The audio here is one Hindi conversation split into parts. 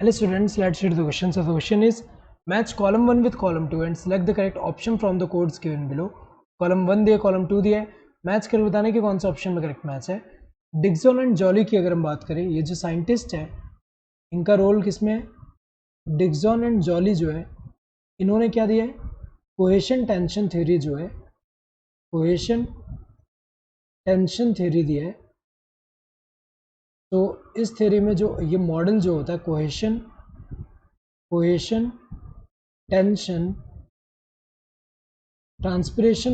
Hello students, let's read the question. So the question is, match column 1 with column 2 and select the correct option from the codes given below. column 1 दिया, column 2 दिया है, मैच कर बताने कि कौन सा ऑप्शन में करेक्ट मैच है. डिक्सन एंड जॉली की अगर हम बात करें, ये जो साइंटिस्ट है इनका रोल किसमें है? डिक्सन एंड जॉली जो है इन्होंने क्या दिया है? कोहेशन टेंशन थ्योरी जो है, कोहेशन टेंशन थ्योरी दिया है. तो इस थ्योरी में जो ये मॉडल जो होता है कोहेशन टेंशन ट्रांसपिरेशन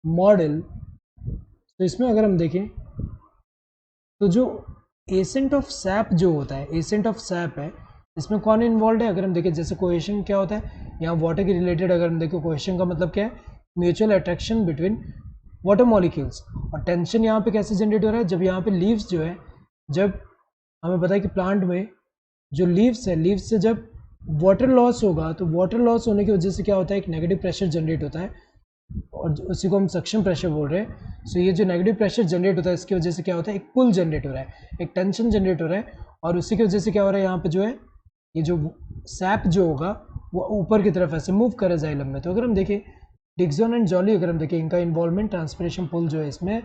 मॉडल, तो इसमें अगर हम देखें तो जो एसेंट ऑफ सैप जो होता है, एसेंट ऑफ सैप है, इसमें कौन इन्वॉल्व है? अगर हम देखें जैसे कोहेशन क्या होता है, यहाँ वाटर के रिलेटेड अगर हम देखें कोहेशन का मतलब क्या है? Mutual attraction between water molecules. और टेंशन यहाँ पे कैसे जनरेट हो रहा है? जब यहाँ पे लीव्स जो है, जब हमें पता है कि प्लांट में जो लीव्स है, लीव्स से जब वाटर लॉस होगा तो वाटर लॉस होने की वजह से क्या होता है? एक नेगेटिव प्रेशर जनरेट होता है और उसी को हम सक्शन प्रेशर बोल रहे हैं. सो ये जो नेगेटिव प्रेशर जनरेट होता है इसकी वजह से क्या होता है? एक पुल जनरेट हो रहा है, एक टेंशन जनरेट हो रहा है और उसी की वजह से क्या हो रहा है? यहाँ पे जो है ये जो सैप जो होगा वो ऊपर की तरफ ऐसे मूव करे जाइलम में. तो अगर हम देखें डिक्सन एंड जॉली, अगर हम देखें इनका इन्वॉल्वमेंट ट्रांसपिरेशन पुल जो है इसमें.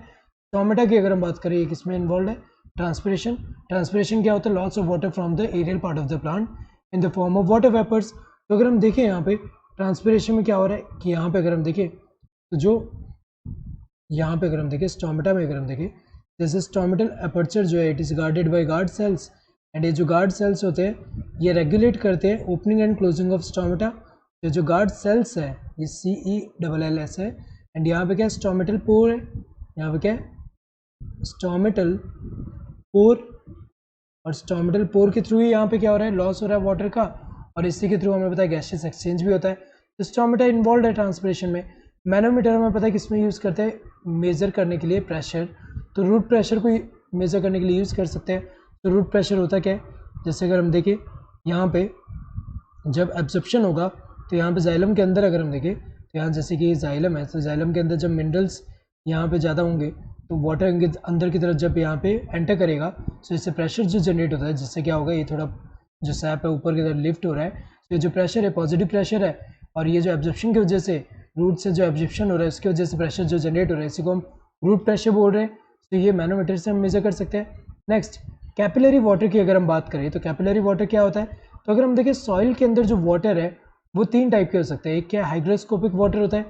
टोमेटा की अगर हम बात करें, किसमें इन्वॉल्व है? ट्रांसपिरेशन क्या होता है? Loss of water from the aerial part of the plant in the form of water vapours. तो अगर हम देखें यहाँ पे ट्रांसपिरेशन में क्या हो रहा है कि यहाँ पे अगर हम देखें तो जो यहाँ पे अगर हम देखें स्टोमेटा में अगर हम देखें, जैसे स्टोमेटल अपर्चर जो है it is guarded by guard cells and ये जो गार्ड सेल्स होते हैं ये रेगुलेट करते हैं opening and closing of stomata. ये जो गार्ड सेल्स है ये CELLS है एंड यहाँ पे क्या है? स्टोमेटल पोर है. यहाँ पे क्या है? Stomatal pore. और स्टोमेटल पोर के थ्रू ही यहाँ पे क्या हो रहा है? लॉस हो रहा है वाटर का और इसी के थ्रू हमें पता है गैसियस एक्सचेंज भी होता है. तो स्टोमेटा इन्वॉल्व है ट्रांसपिरेशन में. मैनोमीटर हमें पता है किसमें यूज़ करते हैं? मेज़र करने के लिए प्रेशर. तो रूट प्रेशर को मेज़र करने के लिए यूज़ कर सकते हैं. तो रूट प्रेशर होता क्या है? जैसे अगर हम देखें यहाँ पे जब एब्जॉर्प्शन होगा तो यहाँ पे जाइलम के अंदर अगर हम देखें तो यहाँ जैसे कि ये जाइलम है, तो जाइलम के अंदर जब मिनरल्स यहाँ पे ज़्यादा होंगे तो वाटर के अंदर की तरफ जब यहाँ पे एंटर करेगा तो इससे प्रेशर जो जनरेट होता है जिससे क्या होगा? ये थोड़ा जो सैप है ऊपर की तरफ लिफ्ट हो रहा है. तो ये जो प्रेशर है पॉजिटिव प्रेशर है और ये जो एब्जॉर्प्शन की वजह से रूट से जो एब्जॉर्प्शन हो रहा है उसकी वजह से प्रेशर जो जनरेट हो रहा है इसी को हम रूट प्रेशर बोल रहे हैं. तो ये मैनोमीटर से हम मेजर कर सकते हैं. नेक्स्ट कैपिलरी वाटर की अगर हम बात करें तो कैपिलरी वाटर क्या होता है? तो अगर हम देखें सॉइल के अंदर जो वाटर है वो 3 टाइप के हो सकते हैं. एक क्या? हाइग्रोस्कोपिक वाटर होता है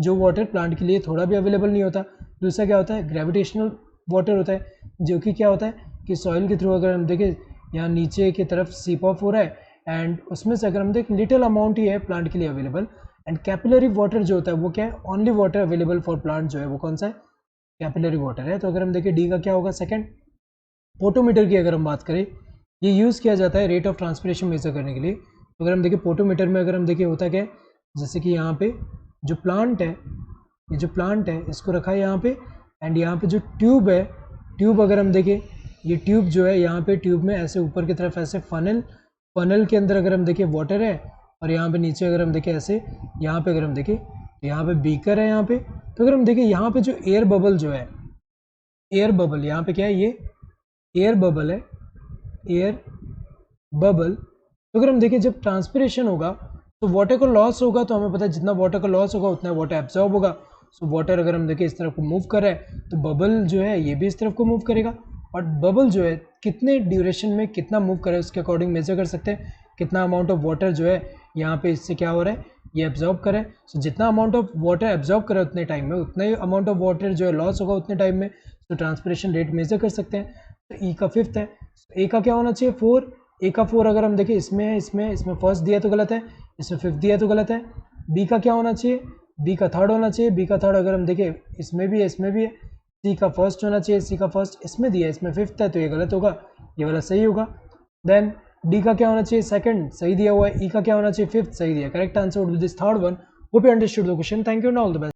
जो वाटर प्लांट के लिए थोड़ा भी अवेलेबल नहीं होता. दूसरा क्या होता है? ग्रेविटेशनल वाटर होता है जो कि क्या होता है कि सॉइल के थ्रू अगर हम देखें यहाँ नीचे की तरफ सीप ऑफ हो रहा है एंड उसमें से अगर हम देखें लिटिल अमाउंट ही है प्लांट के लिए अवेलेबल. एंड कैपिलरी वाटर जो होता है वो क्या है? Only water available for plant जो है वो कौन सा है? कैपिलरी वाटर है. तो अगर हम देखें डी का क्या होगा? सेकंड. पोटोमीटर की अगर हम बात करें, ये यूज़ किया जाता है रेट ऑफ ट्रांसपिरेशन मेजर करने के लिए. तो अगर हम देखें पोटोमीटर में अगर हम देखें होता क्या है? जैसे कि यहाँ पे जो प्लांट है, ये जो प्लांट है इसको रखा है यहाँ पे एंड यहाँ पे जो ट्यूब है, ट्यूब अगर हम देखें ये ट्यूब जो है यहाँ पे ट्यूब में ऐसे ऊपर की तरफ ऐसे फनल के अंदर अगर हम देखें वाटर है और यहाँ पे नीचे अगर हम देखें ऐसे यहाँ पे अगर हम देखें तो यहाँ पे बीकर है यहाँ पे. तो अगर हम देखें यहाँ पे जो एयर बबल जो है, एयर बबल यहाँ पे क्या है? ये एयर बबल है, एयर बबल. तो अगर हम देखें जब ट्रांसपिरेशन होगा तो वाटर का लॉस होगा, तो हमें पता है जितना वाटर का लॉस होगा उतना वाटर एब्जॉर्ब होगा. सो वाटर अगर हम देखें इस तरफ को मूव कर रहा है तो बबल जो है ये भी इस तरफ को मूव करेगा. और बबल जो है कितने ड्यूरेशन में कितना मूव करे उसके अकॉर्डिंग मेजर कर सकते हैं कितना अमाउंट ऑफ वाटर जो है यहाँ पे इससे क्या हो रहा है? ये एब्जॉर्ब करे. सो जितना अमाउंट ऑफ वाटर एब्जॉर्ब करे उतने टाइम में उतना ही अमाउंट ऑफ वाटर जो है लॉस होगा उतने टाइम में. तो ट्रांसपिरेशन रेट मेजर कर सकते हैं. तो ई का 5th है. ए का क्या होना चाहिए? 4. ए का 4 अगर हम देखें इसमें फर्स्ट दिया तो गलत है, इसमें 5th दिया तो गलत है. बी का क्या होना चाहिए? बी का 3rd होना चाहिए. बी का 3rd अगर हम देखें इसमें भी है. सी का 1st होना चाहिए. सी का 1st इसमें दिया है, इसमें 5th है तो ये गलत होगा, ये वाला सही होगा. देन डी का क्या होना चाहिए? 2nd सही दिया हुआ है. ई का क्या होना चाहिए? 5th सही दिया. Correct answer would be this 3rd one. Hope you understood the question. Thank you and all the best.